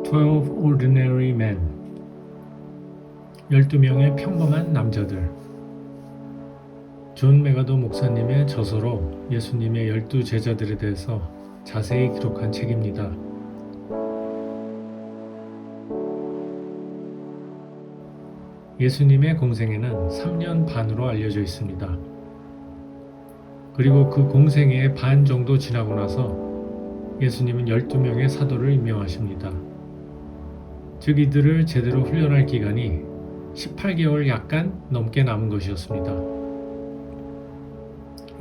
12 Ordinary Men 12명의 평범한 남자들. 존 메가도 목사님의 저서로 예수님의 12제자들에 대해서 자세히 기록한 책입니다. 예수님의 공생애는 3년 반으로 알려져 있습니다. 그리고 그 공생애의 반 정도 지나고 나서 예수님은 12명의 사도를 임명하십니다. 즉 이들을 제대로 훈련할 기간이 18개월 약간 넘게 남은 것이었습니다.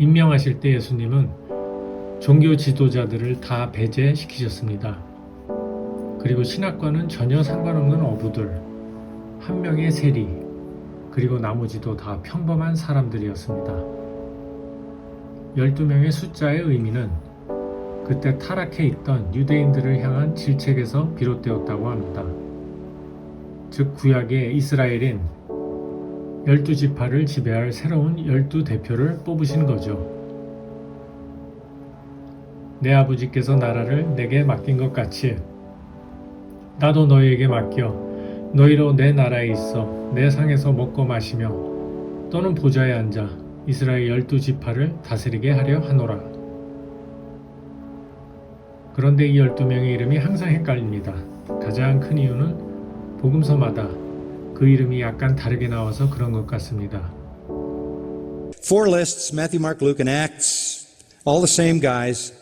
임명하실 때 예수님은 종교 지도자들을 다 배제시키셨습니다. 그리고 신학과는 전혀 상관없는 어부들, 한 명의 세리, 그리고 나머지도 다 평범한 사람들이었습니다. 12명의 숫자의 의미는 그때 타락해 있던 유대인들을 향한 질책에서 비롯되었다고 합니다. 즉 구약의 이스라엘인 12지파를 지배할 새로운 12대표를 뽑으신 거죠. 내 아버지께서 나라를 내게 맡긴 것 같이 나도 너희에게 맡겨 너희로 내 나라에 있어 내 상에서 먹고 마시며 또는 보좌에 앉아 이스라엘 12지파를 다스리게 하려 하노라. 그런데 이 12명의 이름이 항상 헷갈립니다. 가장 큰 이유는 복음서마다 그 이름이 약간 다르게 나와서 그런 것 같습니다. Four lists, Matthew, Mark, Luke, and Acts, all the same guys.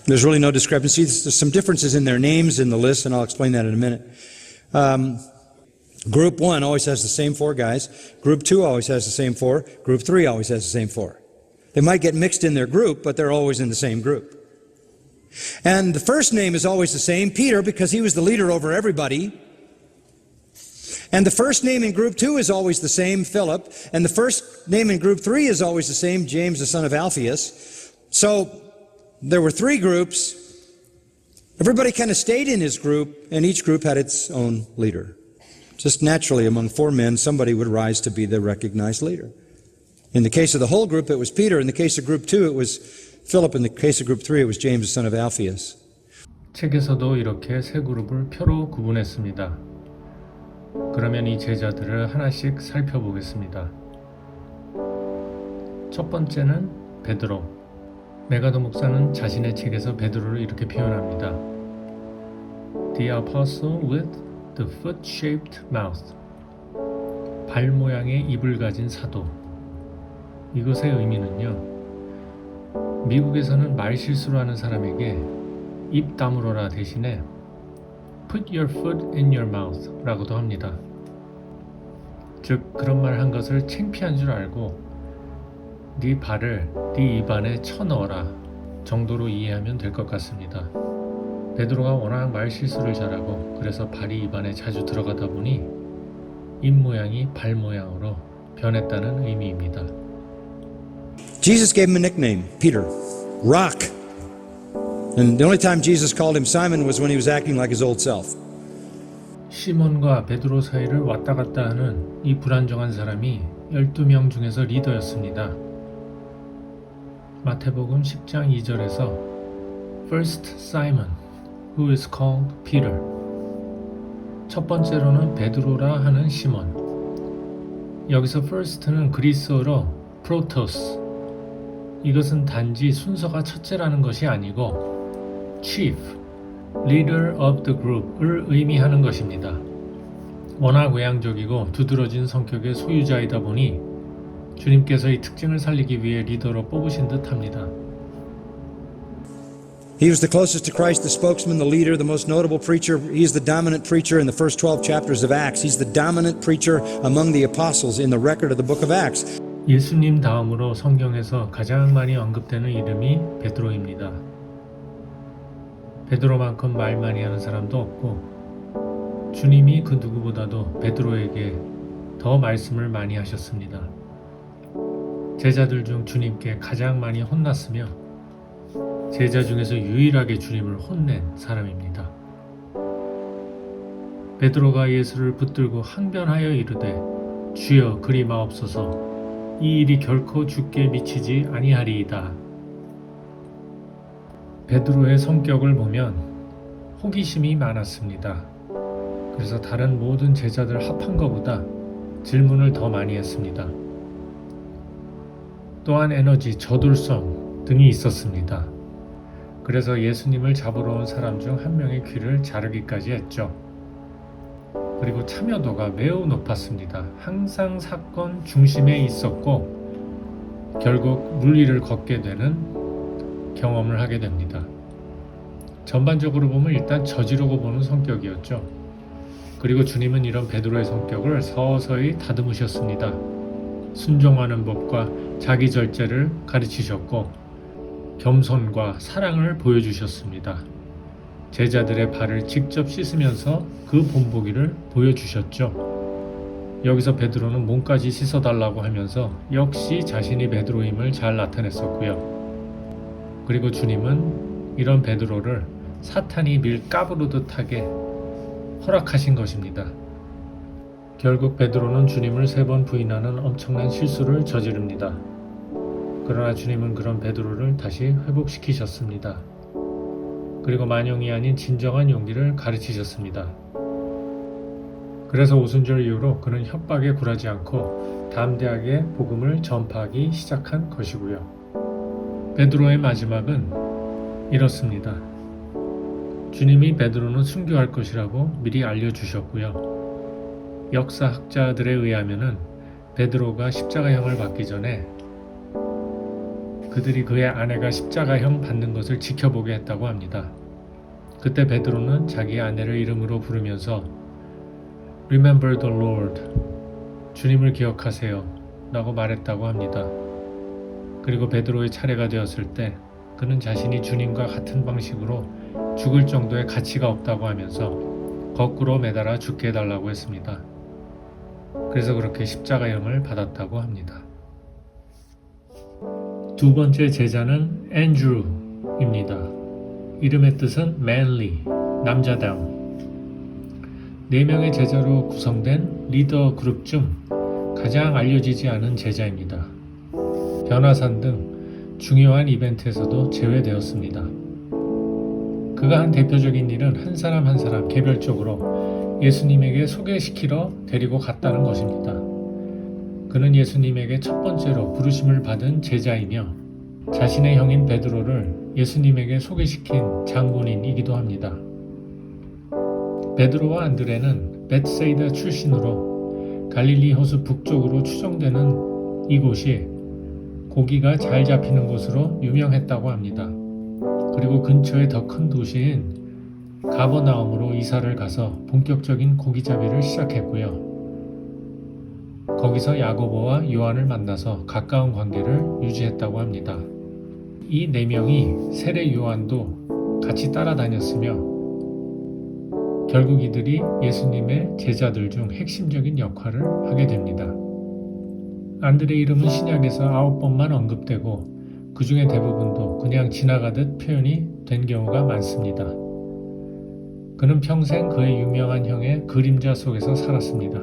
There's really no discrepancy. There's some differences in their names in the list, and I'll explain that in a minute. Group 1 always has the same four guys. Group 2 always has the same four. Group 3 always has the same four. They might get mixed in their group, but they're always in the same group. And the first name is always the same, Peter, because he was the leader over everybody. And the first name in group 2 is always the same, Philip. And the first name in group 3 is always the same, James, the son of Alphaeus. So there were three groups. Everybody kind of stayed in his group, and each group had its own leader. Just naturally, among four men, somebody would rise to be the recognized leader. In the case of the whole group, it was Peter. In the case of group 2, it was Philip. In the case of group 3, it was James, the son of Alphaeus. 책에서도 이렇게 세 그룹을 표로 구분했습니다. 그러면 이 제자들을 하나씩 살펴보겠습니다. 첫 번째는 베드로. 메가도 목사는 자신의 책에서 베드로를 이렇게 표현합니다. The apostle with the foot-shaped mouth. 발 모양의 입을 가진 사도. 이것의 의미는요. 미국에서는 말 실수를 하는 사람에게 입 다물어라 대신에 Put your foot in your mouth 라고도 합니다. 즉 그런 말 한 것을 창피한 줄 알고 네 발을 네 입 안에 쳐넣어라 정도로 이해하면 될 것 같습니다. 베드로가 워낙 말 실수를 잘하고 그래서 발이 입 안에 자주 들어가다 보니 입 모양이 발 모양으로 변했다는 의미입니다. Jesus gave him a nickname, Peter, Rock. And the only time Jesus called him Simon was when he was acting like his old self. 시몬과 베드로 사이를 왔다 갔다 하는 이 불안정한 사람이 12명 중에서 리더였습니다. 마태복음 10장 2절에서 First Simon, who is called Peter. 첫 번째로는 베드로라 하는 시몬. 여기서 first는 그리스어로 protos. 이것은 단지 순서가 첫째라는 것이 아니고 chief, leader of the group을 의미하는 것입니다. 워낙 외향적이고 두드러진 성격의 소유자이다 보니 주님께서 이 특징을 살리기 위해 리더로 뽑으신 듯합니다. He was the closest to Christ, the spokesman, the leader, the most notable preacher. He's the dominant preacher in the first 12 chapters of Acts. He's the dominant preacher among the apostles in the record of the book of Acts. 예수님 다음으로 성경에서 가장 많이 언급되는 이름이 베드로입니다. 베드로만큼 말 많이 하는 사람도 없고 주님이 그 누구보다도 베드로에게 더 말씀을 많이 하셨습니다. 제자들 중 주님께 가장 많이 혼났으며 제자 중에서 유일하게 주님을 혼낸 사람입니다. 베드로가 예수를 붙들고 항변하여 이르되 주여 그리 마옵소서 이 일이 결코 주께 미치지 아니하리이다. 베드로의 성격을 보면 호기심이 많았습니다. 그래서 다른 모든 제자들 합한 것보다 질문을 더 많이 했습니다. 또한 에너지, 저돌성 등이 있었습니다. 그래서 예수님을 잡으러 온 사람 중 한 명의 귀를 자르기까지 했죠. 그리고 참여도가 매우 높았습니다. 항상 사건 중심에 있었고 결국 물 위를 걷게 되는 경험을 하게 됩니다. 전반적으로 보면 일단 저지르고 보는 성격이었죠. 그리고 주님은 이런 베드로의 성격을 서서히 다듬으셨습니다. 순종하는 법과 자기 절제를 가르치셨고 겸손과 사랑을 보여주셨습니다. 제자들의 발을 직접 씻으면서 그 본보기를 보여주셨죠. 여기서 베드로는 몸까지 씻어달라고 하면서 역시 자신이 베드로임을 잘 나타냈었고요. 그리고 주님은 이런 베드로를 사탄이 밀 까부르듯 하게 허락하신 것입니다. 결국 베드로는 주님을 3번 부인하는 엄청난 실수를 저지릅니다. 그러나 주님은 그런 베드로를 다시 회복시키셨습니다. 그리고 만용이 아닌 진정한 용기를 가르치셨습니다. 그래서 오순절 이후로 그는 협박에 굴하지 않고 담대하게 복음을 전파하기 시작한 것이고요. 베드로의 마지막은 이렇습니다. 주님이 베드로는 순교할 것이라고 미리 알려주셨고요. 역사학자들에 의하면은 베드로가 십자가형을 받기 전에 그들이 그의 아내가 십자가형 받는 것을 지켜보게 했다고 합니다. 그때 베드로는 자기 아내를 이름으로 부르면서 Remember the Lord, 주님을 기억하세요 라고 말했다고 합니다. 그리고 베드로의 차례가 되었을 때 그는 자신이 주님과 같은 방식으로 죽을 정도의 가치가 없다고 하면서 거꾸로 매달아 죽게 해달라고 했습니다. 그래서 그렇게 십자가형을 받았다고 합니다. 두 번째 제자는 앤드루입니다. 이름의 뜻은 manly, 남자다움. 4명의 제자로 구성된 리더 그룹 중 가장 알려지지 않은 제자입니다. 변화산 등 중요한 이벤트에서도 제외되었습니다. 그가 한 대표적인 일은 한 사람 한 사람 개별적으로 예수님에게 소개시키러 데리고 갔다는 것입니다. 그는 예수님에게 첫 번째로 부르심을 받은 제자이며 자신의 형인 베드로를 예수님에게 소개시킨 장본인이기도 합니다. 베드로와 안드레는 벳세이다 출신으로 갈릴리 호수 북쪽으로 추정되는 이곳이 고기가 잘 잡히는 곳으로 유명했다고 합니다. 그리고 근처에 더 큰 도시인 가버나움으로 이사를 가서 본격적인 고기잡이를 시작했고요. 거기서 야고보와 요한을 만나서 가까운 관계를 유지했다고 합니다. 이 4명이 세례 요한도 같이 따라다녔으며 결국 이들이 예수님의 제자들 중 핵심적인 역할을 하게 됩니다. 안드레 이름은 신약에서 9번만 언급되고 그 중에 대부분도 그냥 지나가듯 표현이 된 경우가 많습니다. 그는 평생 그의 유명한 형의 그림자 속에서 살았습니다.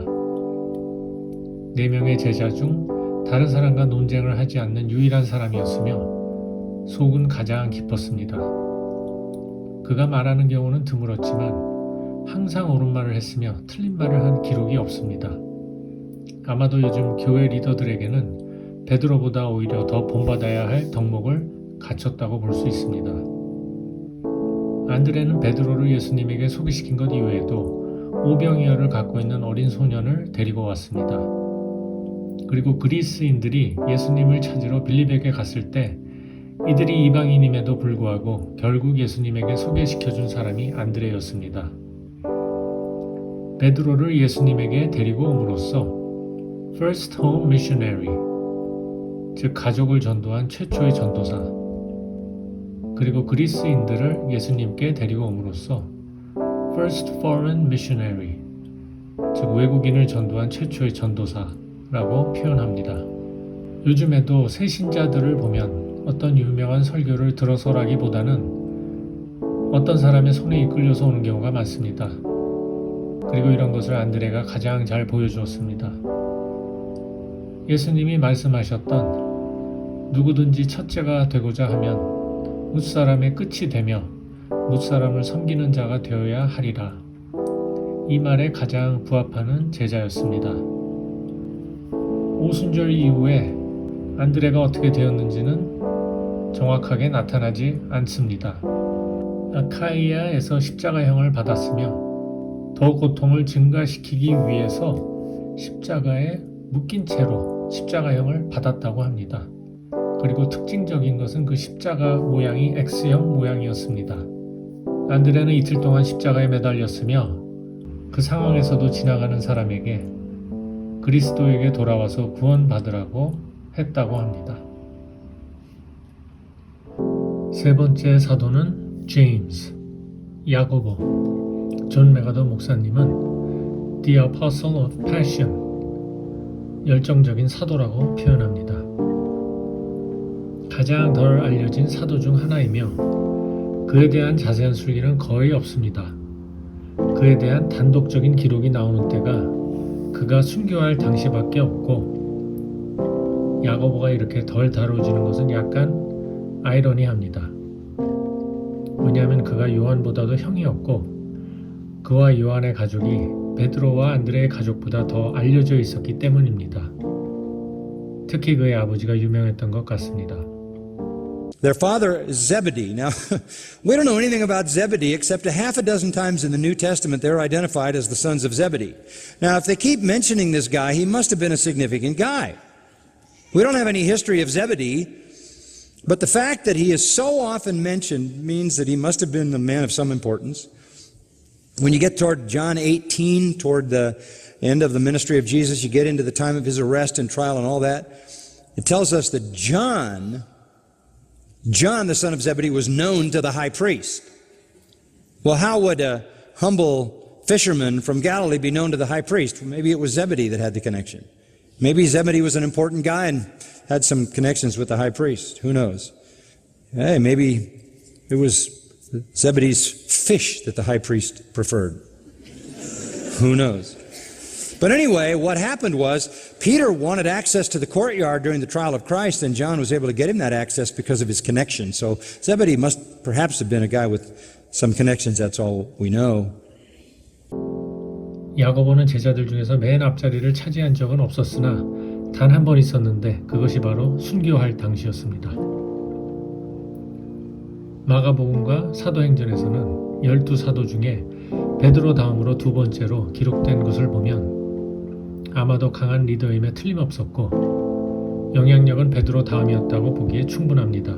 4명의 제자 중 다른 사람과 논쟁을 하지 않는 유일한 사람이었으며 속은 가장 깊었습니다. 그가 말하는 경우는 드물었지만 항상 옳은 말을 했으며 틀린 말을 한 기록이 없습니다. 아마도 요즘 교회 리더들에게는 베드로보다 오히려 더 본받아야 할 덕목을 갖췄다고 볼 수 있습니다. 안드레는 베드로를 예수님에게 소개시킨 것 이외에도 오병이어를 갖고 있는 어린 소년을 데리고 왔습니다. 그리고 그리스인들이 예수님을 찾으러 빌립에게 갔을 때 이들이 이방인임에도 불구하고 결국 예수님에게 소개시켜준 사람이 안드레였습니다. 베드로를 예수님에게 데리고 옴으로써 First Home Missionary, 즉 가족을 전도한 최초의 전도사, 그리고 그리스인들을 예수님께 데리고 옴으로써 First Foreign Missionary, 즉 외국인을 전도한 최초의 전도사라고 표현합니다. 요즘에도 새 신자들을 보면 어떤 유명한 설교를 들어서라기보다는 어떤 사람의 손에 이끌려서 오는 경우가 많습니다. 그리고 이런 것을 안드레가 가장 잘 보여주었습니다. 예수님이 말씀하셨던 누구든지 첫째가 되고자 하면 뭇사람의 끝이 되며 뭇사람을 섬기는 자가 되어야 하리라. 이 말에 가장 부합하는 제자였습니다. 오순절 이후에 안드레가 어떻게 되었는지는 정확하게 나타나지 않습니다. 아카이아에서 십자가형을 받았으며 더 고통을 증가시키기 위해서 십자가에 묶인 채로 십자가형을 받았다고 합니다. 그리고 특징적인 것은 그 십자가 모양이 X형 모양이었습니다. 안드레는 이틀 동안 십자가에 매달렸으며 그 상황에서도 지나가는 사람에게 그리스도에게 돌아와서 구원받으라고 했다고 합니다. 세 번째 사도는 제임스, 야고보. 존 메가더 목사님은 The Apostle of Passion, 열정적인 사도라고 표현합니다. 가장 덜 알려진 사도 중 하나이며 그에 대한 자세한 술기는 거의 없습니다. 그에 대한 단독적인 기록이 나오는 때가 그가 순교할 당시밖에 없고 야고보가 이렇게 덜 다뤄지는 것은 약간 아이러니합니다. 왜냐하면 그가 요한보다도 형이었고 그와 요한의 가족이 베드로와 안드레의 가족보다 더 알려져 있었기 때문입니다. 특히 그의 아버지가 유명했던 것 같습니다. Their father is Zebedee. Now, we don't know anything about Zebedee except a half a dozen times in the New Testament they're identified as the sons of Zebedee. Now, if they keep mentioning this guy, he must have been a significant guy. We don't have any history of Zebedee, but the fact that he is so often mentioned means that he must have been a man of some importance. When you get toward John 18, toward the end of the ministry of Jesus, you get into the time of his arrest and trial and all that. It tells us that John, the son of Zebedee, was known to the high priest. Well, how would a humble fisherman from Galilee be known to the high priest? Well, maybe it was Zebedee that had the connection. Maybe Zebedee was an important guy and had some connections with the high priest. Who knows? Hey, maybe it was Zebedee's fish that the high priest preferred. Who knows? But anyway, what happened was Peter wanted access to the courtyard during the trial of Christ, and John was able to get him that access because of his connection. So Zebedee must perhaps have been a guy with some connections. That's all we know. 야고보는 제자들 중에서 맨 앞자리를 차지한 적은 없었으나 단 한 번 있었는데 그것이 바로 순교할 당시였습니다. 마가복음과 사도행전에서는 12사도 중에 베드로 다음으로 두 번째로 기록된 것을 보면 아마도 강한 리더임에 틀림없었고 영향력은 베드로 다음이었다고 보기에 충분합니다.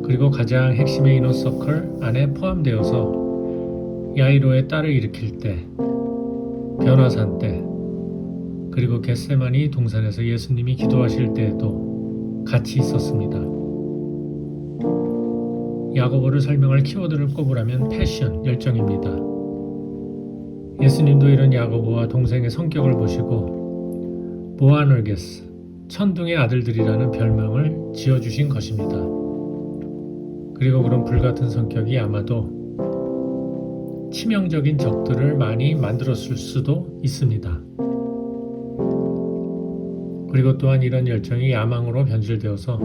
그리고 가장 핵심의 이너서클 안에 포함되어서 야이로의 딸을 일으킬 때, 변화산 때, 그리고 겟세마니 동산에서 예수님이 기도하실 때에도 같이 있었습니다. 야고보를 설명할 키워드를 꼽으라면 패션, 열정입니다. 예수님도 이런 야고보와 동생의 성격을 보시고 보아너게스, 천둥의 아들들이라는 별명을 지어주신 것입니다. 그리고 그런 불같은 성격이 아마도 치명적인 적들을 많이 만들었을 수도 있습니다. 그리고 또한 이런 열정이 야망으로 변질되어서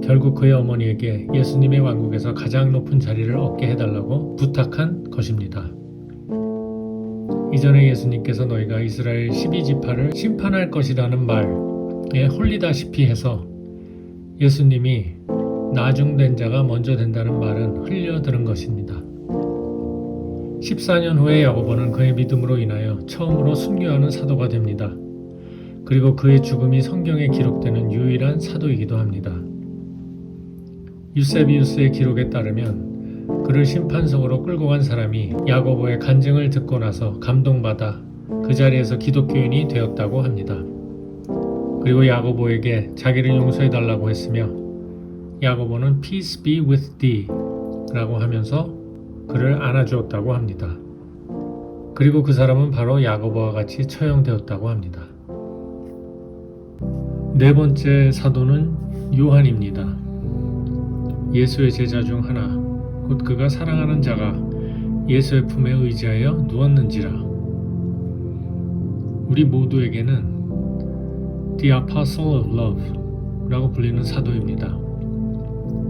결국 그의 어머니에게 예수님의 왕국에서 가장 높은 자리를 얻게 해달라고 부탁한 것입니다. 이전에 예수님께서 너희가 이스라엘 12지파를 심판할 것이라는 말에 홀리다시피 해서 예수님이 나중된 자가 먼저 된다는 말은 흘려들은 것입니다. 14년 후에 야고보는 그의 믿음으로 인하여 처음으로 순교하는 사도가 됩니다. 그리고 그의 죽음이 성경에 기록되는 유일한 사도이기도 합니다. 유세비우스의 기록에 따르면 그를 심판석으로 끌고 간 사람이 야고보의 간증을 듣고 나서 감동받아 그 자리에서 기독교인이 되었다고 합니다. 그리고 야고보에게 자기를 용서해달라고 했으며 야고보는 Peace be with thee 라고 하면서 그를 안아주었다고 합니다. 그리고 그 사람은 바로 야고보와 같이 처형되었다고 합니다. 네 번째 사도는 요한입니다. 예수의 제자 중 하나, 곧 그가 사랑하는 자가 예수의 품에 의지하여 누웠는지라. 우리 모두에게는 The Apostle of Love 라고 불리는 사도입니다.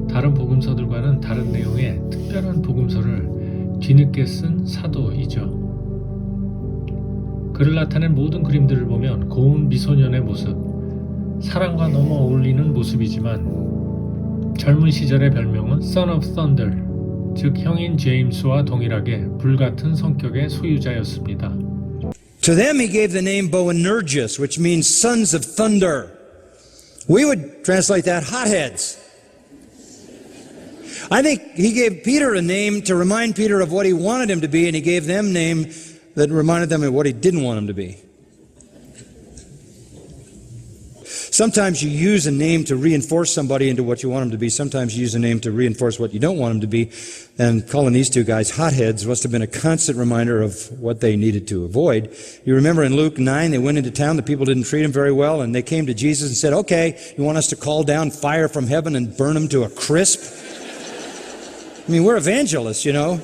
다른 복음서들과는 다른 내용의 특별한 복음서를 뒤늦게 쓴 사도이죠. 그를 나타낸 모든 그림들을 보면 고운 미소년의 모습, 사랑과 너무 어울리는 모습이지만 젊은 시절의 별명은 Son of Thunder, 즉 형인 제임스와 동일하게 불같은 성격의 소유자였습니다. To them he gave the name Boanerges, which means sons of thunder. We would translate that hotheads. I think he gave Peter a name to remind Peter of what he wanted him to be, and he gave them a name that reminded them of what he didn't want him to be. Sometimes you use a name to reinforce somebody into what you want them to be. Sometimes you use a name to reinforce what you don't want them to be. And calling these two guys hotheads must have been a constant reminder of what they needed to avoid. You remember in Luke 9, they went into town, the people didn't treat them very well, and they came to Jesus and said, okay, you want us to call down fire from heaven and burn them to a crisp? I mean, we're evangelists, you know.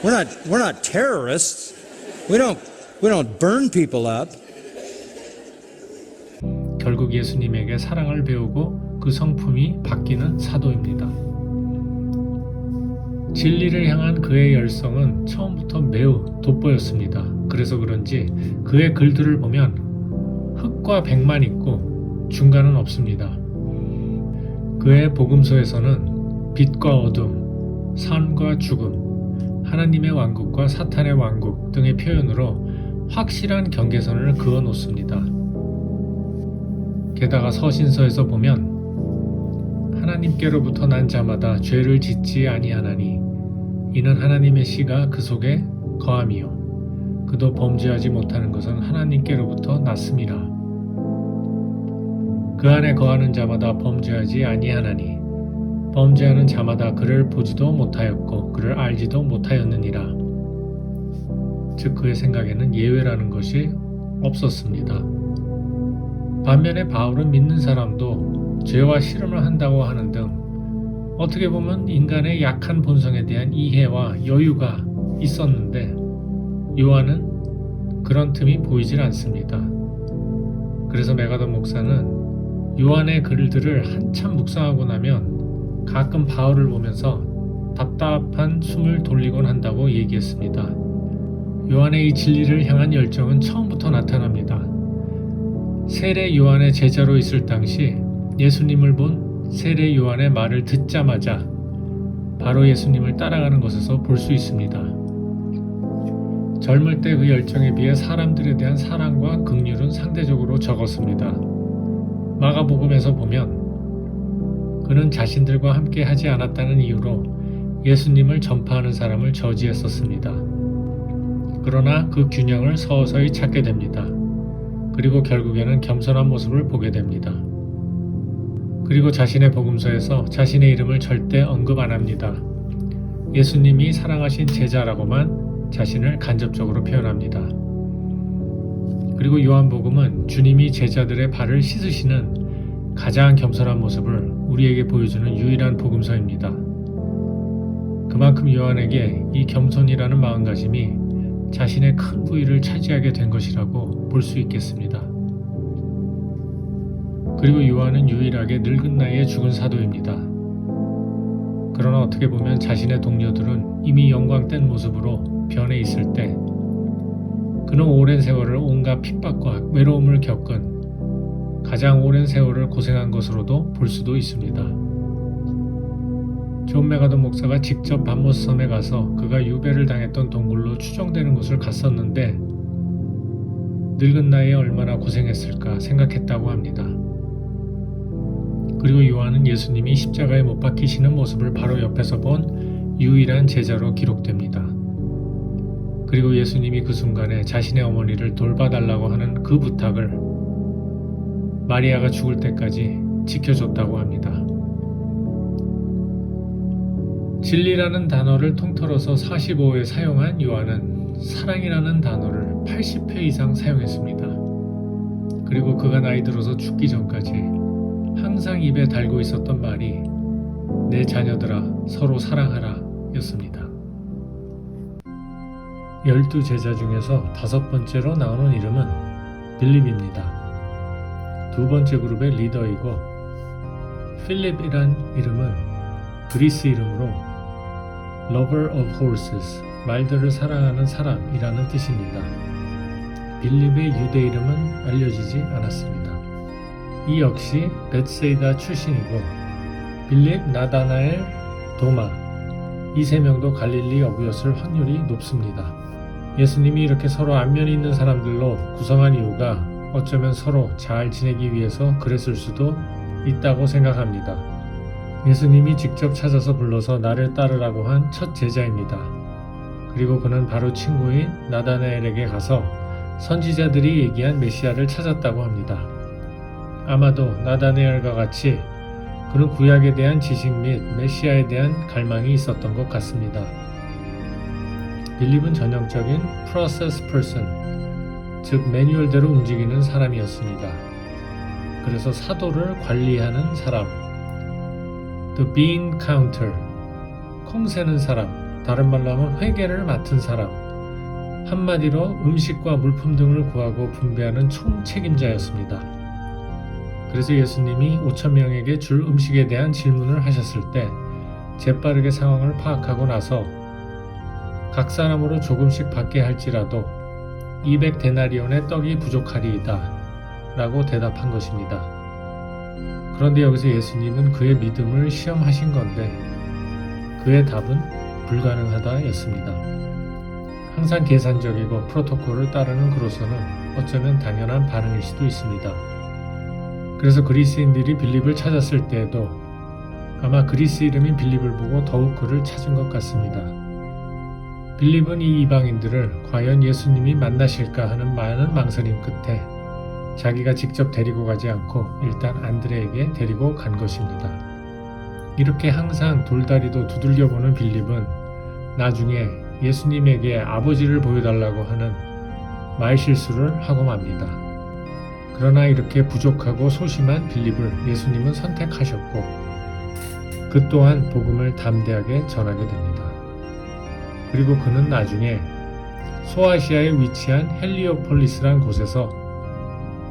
We're not terrorists. We don't burn people up. 결국 예수님에게 사랑을 배우고 그 성품이 바뀌는 사도입니다. 진리를 향한 그의 열성은 처음부터 매우 돋보였습니다. 그래서 그런지 그의 글들을 보면 흑과 백만 있고 중간은 없습니다. 그의 복음서에서는 빛과 어둠, 삶과 죽음, 하나님의 왕국과 사탄의 왕국 등의 표현으로 확실한 경계선을 그어 놓습니다. 게다가 서신서에서 보면 하나님께로부터 난 자마다 죄를 짓지 아니하나니 이는 하나님의 씨가 그 속에 거함이요 그도 범죄하지 못하는 것은 하나님께로부터 났음이라. 그 안에 거하는 자마다 범죄하지 아니하나니 범죄하는 자마다 그를 보지도 못하였고 그를 알지도 못하였느니라. 즉 그의 생각에는 예외라는 것이 없었습니다. 반면에 바울은 믿는 사람도 죄와 씨름을 한다고 하는 등 어떻게 보면 인간의 약한 본성에 대한 이해와 여유가 있었는데 요한은 그런 틈이 보이질 않습니다. 그래서 메가더 목사는 요한의 글들을 한참 묵상하고 나면 가끔 바울을 보면서 답답한 숨을 돌리곤 한다고 얘기했습니다. 요한의 이 진리를 향한 열정은 처음부터 나타납니다. 세례 요한의 제자로 있을 당시 예수님을 본 세례 요한의 말을 듣자마자 바로 예수님을 따라가는 것에서 볼 수 있습니다. 젊을 때 그 열정에 비해 사람들에 대한 사랑과 긍휼은 상대적으로 적었습니다. 마가복음에서 보면 그는 자신들과 함께 하지 않았다는 이유로 예수님을 전파하는 사람을 저지했었습니다. 그러나 그 균형을 서서히 찾게 됩니다. 그리고 결국에는 겸손한 모습을 보게 됩니다. 그리고 자신의 복음서에서 자신의 이름을 절대 언급 안 합니다. 예수님이 사랑하신 제자라고만 자신을 간접적으로 표현합니다. 그리고 요한복음은 주님이 제자들의 발을 씻으시는 가장 겸손한 모습을 우리에게 보여주는 유일한 복음서입니다. 그만큼 요한에게 이 겸손이라는 마음가짐이 자신의 큰 부위를 차지하게 된 것이라고 볼 수 있겠습니다. 그리고 요한은 유일하게 늙은 나이에 죽은 사도입니다. 그러나 어떻게 보면 자신의 동료들은 이미 영광된 모습으로 변해 있을 때 그는 오랜 세월을 온갖 핍박과 외로움을 겪은 가장 오랜 세월을 고생한 것으로도 볼 수도 있습니다. 존 메가더 목사가 직접 밤모섬에 가서 그가 유배를 당했던 동굴로 추정되는 곳을 갔었는데 늙은 나이에 얼마나 고생했을까 생각했다고 합니다. 그리고 요한은 예수님이 십자가에 못 박히시는 모습을 바로 옆에서 본 유일한 제자로 기록됩니다. 그리고 예수님이 그 순간에 자신의 어머니를 돌봐달라고 하는 그 부탁을 마리아가 죽을 때까지 지켜줬다고 합니다. 진리라는 단어를 통틀어서 45회 사용한 요한은 사랑이라는 단어를 80회 이상 사용했습니다. 그리고 그가 나이 들어서 죽기 전까지 항상 입에 달고 있었던 말이 내 자녀들아 서로 사랑하라 였습니다. 12제자 중에서 5번째로 나오는 이름은 빌립입니다. 2번째 그룹의 리더이고 필립이란 이름은 그리스 이름으로 Lover of Horses, 말들을 사랑하는 사람이라는 뜻입니다. 빌립의 유대 이름은 알려지지 않았습니다. 이 역시 벳세이다 출신이고 빌립, 나다나엘, 도마 이 세 명도 갈릴리 어부였을 확률이 높습니다. 예수님이 이렇게 서로 안면이 있는 사람들로 구성한 이유가 어쩌면 서로 잘 지내기 위해서 그랬을 수도 있다고 생각합니다. 예수님이 직접 찾아서 불러서 나를 따르라고 한 첫 제자입니다. 그리고 그는 바로 친구인 나다나엘에게 가서 선지자들이 얘기한 메시아를 찾았다고 합니다. 아마도 나다나엘과 같이 그는 구약에 대한 지식 및 메시아에 대한 갈망이 있었던 것 같습니다. 빌립은 전형적인 process person, 즉 매뉴얼대로 움직이는 사람이었습니다. 그래서 사도를 관리하는 사람, the bean counter, 콩 세는 사람, 다른 말로 하면 회계를 맡은 사람, 한마디로 음식과 물품 등을 구하고 분배하는 총책임자였습니다. 그래서 예수님이 5,000명에게 줄 음식에 대한 질문을 하셨을 때 재빠르게 상황을 파악하고 나서 각 사람으로 조금씩 받게 할지라도 200데나리온의 떡이 부족하리이다 라고 대답한 것입니다. 그런데 여기서 예수님은 그의 믿음을 시험하신 건데 그의 답은 불가능하다 였습니다. 항상 계산적이고 프로토콜을 따르는 그로서는 어쩌면 당연한 반응일 수도 있습니다. 그래서 그리스인들이 빌립을 찾았을 때에도 아마 그리스 이름인 빌립을 보고 더욱 그를 찾은 것 같습니다. 빌립은 이 이방인들을 과연 예수님이 만나실까 하는 많은 망설임 끝에 자기가 직접 데리고 가지 않고 일단 안드레에게 데리고 간 것입니다. 이렇게 항상 돌다리도 두들겨보는 빌립은 나중에 예수님에게 아버지를 보여달라고 하는 말실수를 하고 맙니다. 그러나 이렇게 부족하고 소심한 빌립을 예수님은 선택하셨고 그 또한 복음을 담대하게 전하게 됩니다. 그리고 그는 나중에 소아시아에 위치한 헬리오폴리스란 곳에서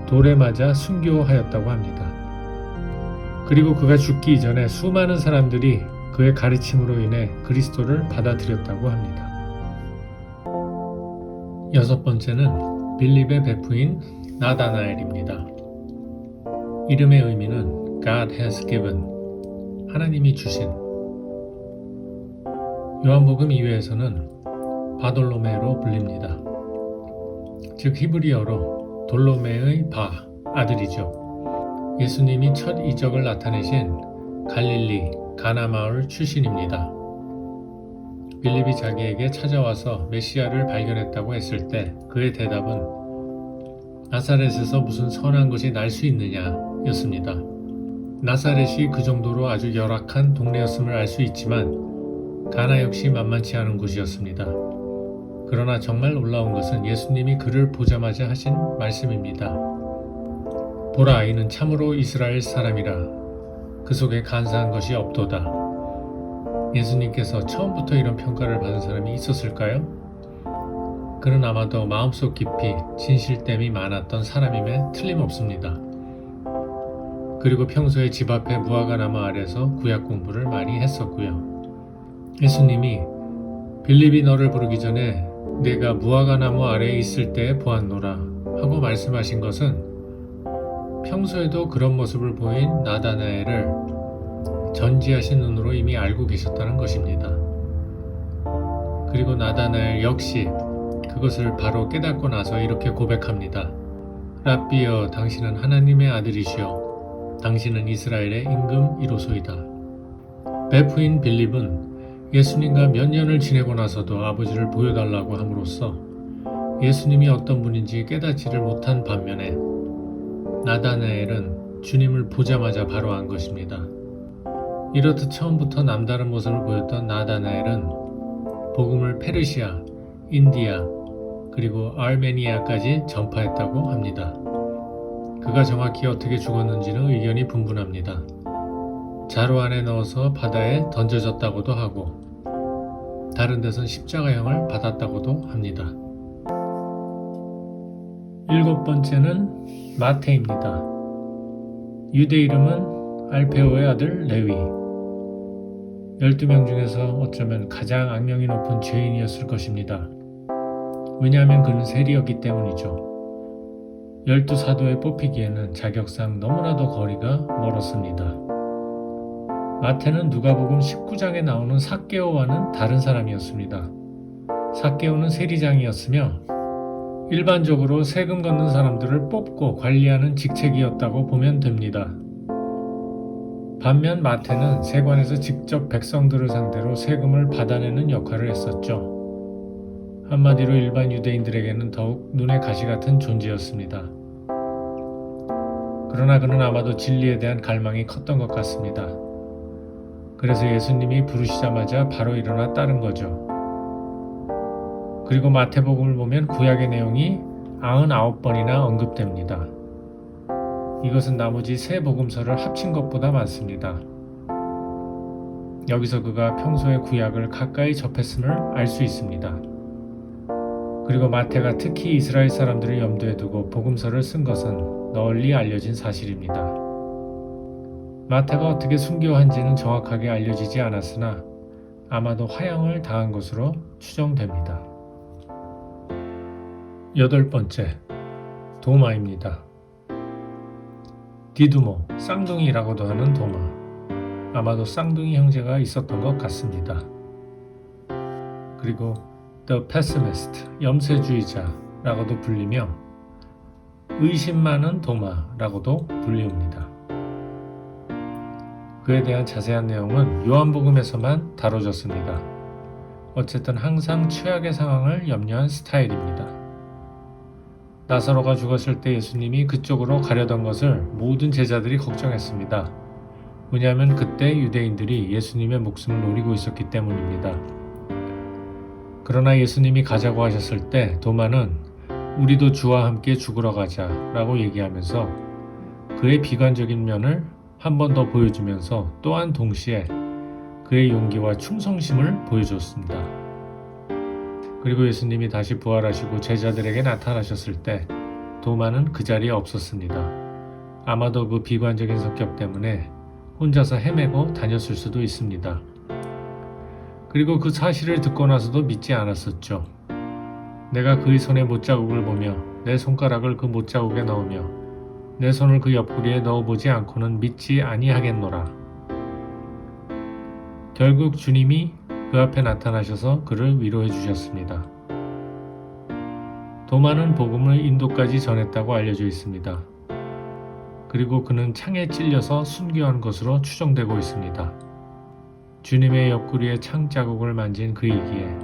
돌에 맞아 순교하였다고 합니다. 그리고 그가 죽기 이전에 수많은 사람들이 그의 가르침으로 인해 그리스도를 받아들였다고 합니다. 여섯 번째는 빌립의 베프인 나다나엘입니다. 이름의 의미는 God has given, 하나님이 주신. 요한복음 2회에서는 바돌로메로 불립니다. 즉 히브리어로 돌로메의 바, 아들이죠. 예수님이 첫 이적을 나타내신 갈릴리 가나 마을 출신입니다. 빌립이 자기에게 찾아와서 메시아를 발견했다고 했을 때 그의 대답은 나사렛에서 무슨 선한 것이 날 수 있느냐 였습니다. 나사렛이 그 정도로 아주 열악한 동네였음을 알 수 있지만 가나 역시 만만치 않은 곳이었습니다. 그러나 정말 놀라운 것은 예수님이 그를 보자마자 하신 말씀입니다. 보라, 이는 참으로 이스라엘 사람이라 그 속에 간사한 것이 없도다. 예수님께서 처음부터 이런 평가를 받은 사람이 있었을까요? 그는 아마도 마음속 깊이 진실됨이 많았던 사람임에 틀림없습니다. 그리고 평소에 집 앞에 무화과나무 아래서 구약 공부를 많이 했었고요. 예수님이 빌립이 너를 부르기 전에 내가 무화과나무 아래에 있을 때에 보았노라 하고 말씀하신 것은 평소에도 그런 모습을 보인 나다나엘을 전지하신 눈으로 이미 알고 계셨다는 것입니다. 그리고 나다나엘 역시 그것을 바로 깨닫고 나서 이렇게 고백합니다. 랍비여, 당신은 하나님의 아들이시여, 당신은 이스라엘의 임금 이로소이다. 베프인 빌립은 예수님과 몇 년을 지내고 나서도 아버지를 보여달라고 함으로써 예수님이 어떤 분인지 깨닫지를 못한 반면에 나다나엘은 주님을 보자마자 바로 안 것입니다. 이렇듯 처음부터 남다른 모습을 보였던 나다나엘은 복음을 페르시아, 인디아, 그리고 아르메니아까지 전파했다고 합니다. 그가 정확히 어떻게 죽었는지는 의견이 분분합니다. 자루 안에 넣어서 바다에 던져졌다고도 하고 다른 데선 십자가형을 받았다고도 합니다. 일곱 번째는 마태입니다. 유대 이름은 알페오의 아들 레위. 12명 중에서 어쩌면 가장 악명이 높은 죄인이었을 것입니다. 왜냐하면 그는 세리였기 때문이죠. 12 사도에 뽑히기에는 자격상 너무나도 거리가 멀었습니다. 마태는 누가복음 19장에 나오는 삭개오와는 다른 사람이었습니다. 삭개오는 세리장이었으며 일반적으로 세금 걷는 사람들을 뽑고 관리하는 직책이었다고 보면 됩니다. 반면 마태는 세관에서 직접 백성들을 상대로 세금을 받아내는 역할을 했었죠. 한마디로 일반 유대인들에게는 더욱 눈의 가시 같은 존재였습니다. 그러나 그는 아마도 진리에 대한 갈망이 컸던 것 같습니다. 그래서 예수님이 부르시자마자 바로 일어나 따른 거죠. 그리고 마태복음을 보면 구약의 내용이 99번이나 언급됩니다. 이것은 나머지 세 복음서를 합친 것보다 많습니다. 여기서 그가 평소에 구약을 가까이 접했음을 알 수 있습니다. 그리고 마태가 특히 이스라엘 사람들을 염두에 두고 복음서를 쓴 것은 널리 알려진 사실입니다. 마태가 어떻게 순교한지는 정확하게 알려지지 않았으나 아마도 화형을 당한 것으로 추정됩니다. 8번째, 도마입니다. 디두모, 쌍둥이라고도 하는 도마. 아마도 쌍둥이 형제가 있었던 것 같습니다. 그리고 The Pessimist, 염세주의자라고도 불리며 의심 많은 도마라고도 불리웁니다. 그에 대한 자세한 내용은 요한복음에서만 다뤄졌습니다. 어쨌든 항상 최악의 상황을 염려한 스타일입니다. 나사로가 죽었을 때 예수님이 그쪽으로 가려던 것을 모든 제자들이 걱정했습니다. 왜냐하면 그때 유대인들이 예수님의 목숨을 노리고 있었기 때문입니다. 그러나 예수님이 가자고 하셨을 때 도마는 우리도 주와 함께 죽으러 가자 라고 얘기하면서 그의 비관적인 면을 한 번 더 보여주면서 또한 동시에 그의 용기와 충성심을 보여줬습니다. 그리고 예수님이 다시 부활하시고 제자들에게 나타나셨을 때 도마는 그 자리에 없었습니다. 아마도 그 비관적인 성격 때문에 혼자서 헤매고 다녔을 수도 있습니다. 그리고 그 사실을 듣고 나서도 믿지 않았었죠. 내가 그의 손에 못자국을 보며 내 손가락을 그 못자국에 넣으며 내 손을 그 옆구리에 넣어보지 않고는 믿지 아니하겠노라. 결국 주님이 그 앞에 나타나셔서 그를 위로해 주셨습니다. 도마는 복음을 인도까지 전했다고 알려져 있습니다. 그리고 그는 창에 찔려서 순교한 것으로 추정되고 있습니다. 주님의 옆구리에 창 자국을 만진 그이기에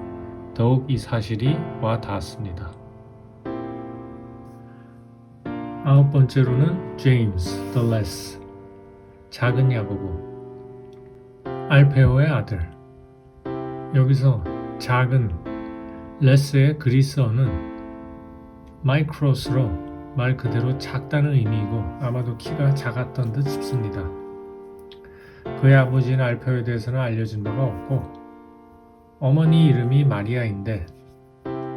더욱 이 사실이 와 닿았습니다. 9번째로는 James the Less, 작은 야고보, 알페오의 아들. 여기서 작은 레스의 그리스어는 마이크로스로 말 그대로 작다는 의미이고 아마도 키가 작았던 듯 싶습니다. 그의 아버지인 알페오에 대해서는 알려진 바가 없고 어머니 이름이 마리아인데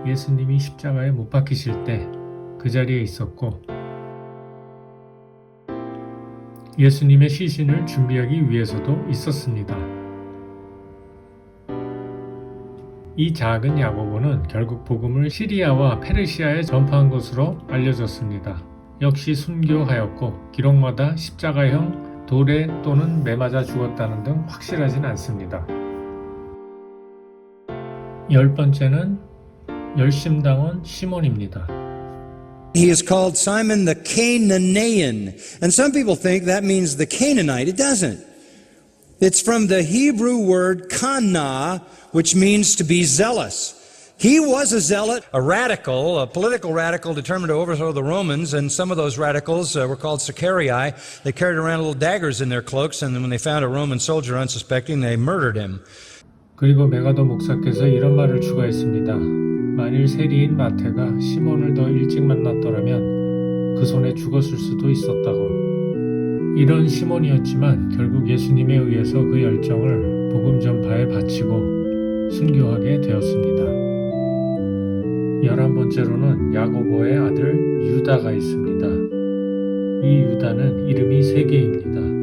예수님이 십자가에 못 박히실 때 그 자리에 있었고 예수님의 시신을 준비하기 위해서도 있었습니다. 이 작은 야고보는 결국 복음을 시리아와 페르시아에 전파한 것으로 알려졌습니다. 역시 순교하였고 기록마다 십자가형 돌에 또는 매맞아 죽었다는 등 확실하진 않습니다. 10번째는 열심당원 시몬입니다. He is called Simon the Cananaean, and some people think that means the Canaanite. It doesn't. It's from the Hebrew word kana, which means to be zealous. He was a zealot, a radical, a political radical determined to overthrow the Romans, and some of those radicals were called Sicarii. They carried around little daggers in their cloaks, and then when they found a Roman soldier unsuspecting, they murdered him. 그리고 메가도 목사께서 이런 말을 추가했습니다. 만일 세리인 마태가 시몬을 더 일찍 만났더라면 그 손에 죽었을 수도 있었다고. 이런 시몬이었지만 결국 예수님에 의해서 그 열정을 복음 전파에 바치고 순교하게 되었습니다. 11번째로는 야고보의 아들 유다가 있습니다. 이 유다는 이름이 3개입니다.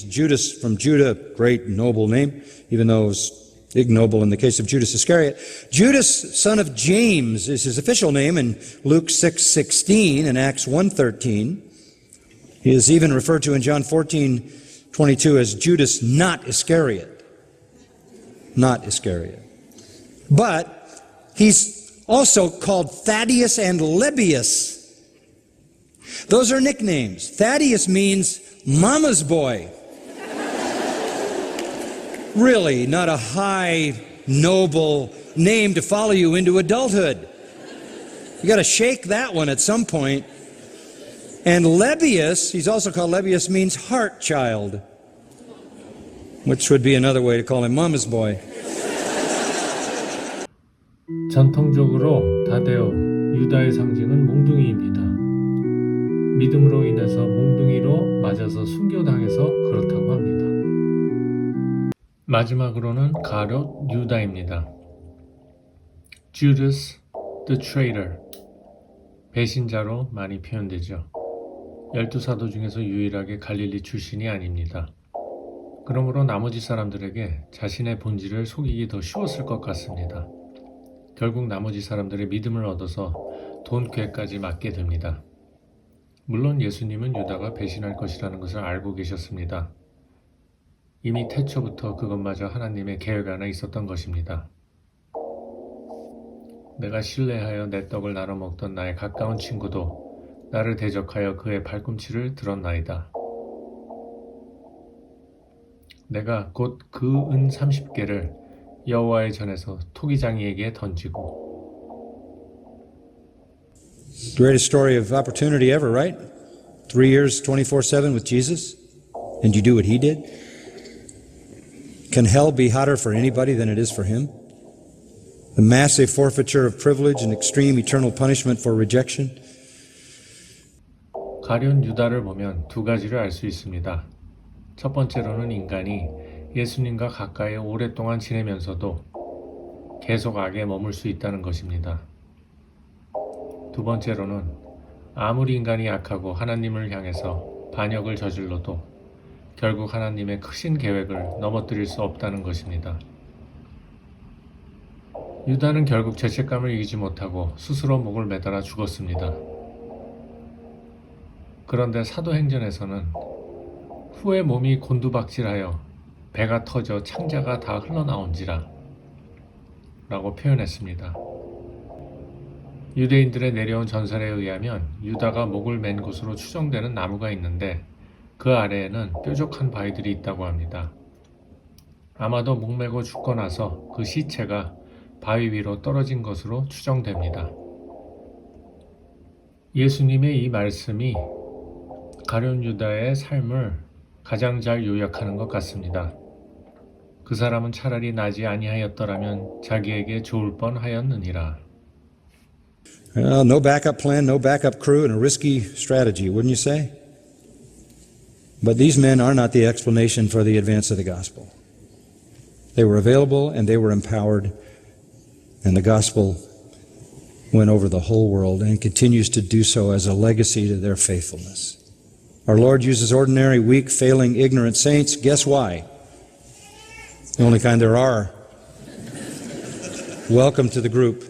Judas from Judah, great noble name, even though it was ignoble in the case of Judas Iscariot. Judas, son of James, is his official name in Luke 6:16 and Acts 1:13. He is even referred to in John 14:22 as Judas not Iscariot. Not Iscariot. But he's also called Thaddeus and Lebbeus. Those are nicknames. Thaddeus means mama's boy. Really, not a high, noble name to follow you into adulthood. You got to shake that one at some point. And Lebbeus, he's also called Lebbeus, means heart child, which would be another way to call him mama's boy. 전통적으로 다데오, 유다의 상징은 몽둥이입니다. 믿음으로 인해서 몽둥이로 맞아서 순교당해서 그렇다고 합니다. 마지막으로는 가룟 유다입니다. Judas the traitor, 배신자로 많이 표현되죠. 12사도 중에서 유일하게 갈릴리 출신이 아닙니다. 그러므로 나머지 사람들에게 자신의 본질을 속이기 더 쉬웠을 것 같습니다. 결국 나머지 사람들의 믿음을 얻어서 돈꾀까지 맞게 됩니다. 물론 예수님은 유다가 배신할 것이라는 것을 알고 계셨습니다. 이미 태초부터 그것마저 하나님의 계획 안에 있었던 것입니다. 내가 신뢰하여 내 떡을 나눠 먹던 나의 가까운 친구도 나를 대적하여 그의 발꿈치를 들었나이다. 내가 곧 그 은 30개를 여호와의 전에서 토기장이에게 던지고. Greatest story of opportunity ever, right? 3 years, 24/7 with Jesus, and you do what he did? Can hell be hotter for anybody than it is for him? The massive forfeiture of privilege and extreme eternal punishment for rejection. 가룟 유다를 보면 두 가지를 알 수 있습니다. 첫 번째로는 인간이 예수님과 가까이 오랫동안 지내면서도 계속 악에 머물 수 있다는 것입니다. 두 번째로는 아무리 인간이 약하고 하나님을 향해서 반역을 저질러도 결국 하나님의 크신 계획을 넘어뜨릴 수 없다는 것입니다. 유다는 결국 죄책감을 이기지 못하고 스스로 목을 매달아 죽었습니다. 그런데 사도행전에서는 후에 몸이 곤두박질하여 배가 터져 창자가 다 흘러나온지라 라고 표현했습니다. 유대인들의 내려온 전설에 의하면 유다가 목을 맨 곳으로 추정되는 나무가 있는데 그 아래에는 뾰족한 바위들이 있다고 합니다. 아마도 목매고 죽고 나서 그 시체가 바위 위로 떨어진 것으로 추정됩니다. 예수님의 이 말씀이 가룟 유다의 삶을 가장 잘 요약하는 것 같습니다. 그 사람은 차라리 나지 아니하였더라면 자기에게 좋을 뻔하였느니라. No backup plan, no backup crew, and a risky strategy, wouldn't you say? But these men are not the explanation for the advance of the gospel. They were available and they were empowered, and the gospel went over the whole world and continues to do so as a legacy to their faithfulness. Our Lord uses ordinary, weak, failing, ignorant saints. Guess why? The only kind there are. Welcome to the group.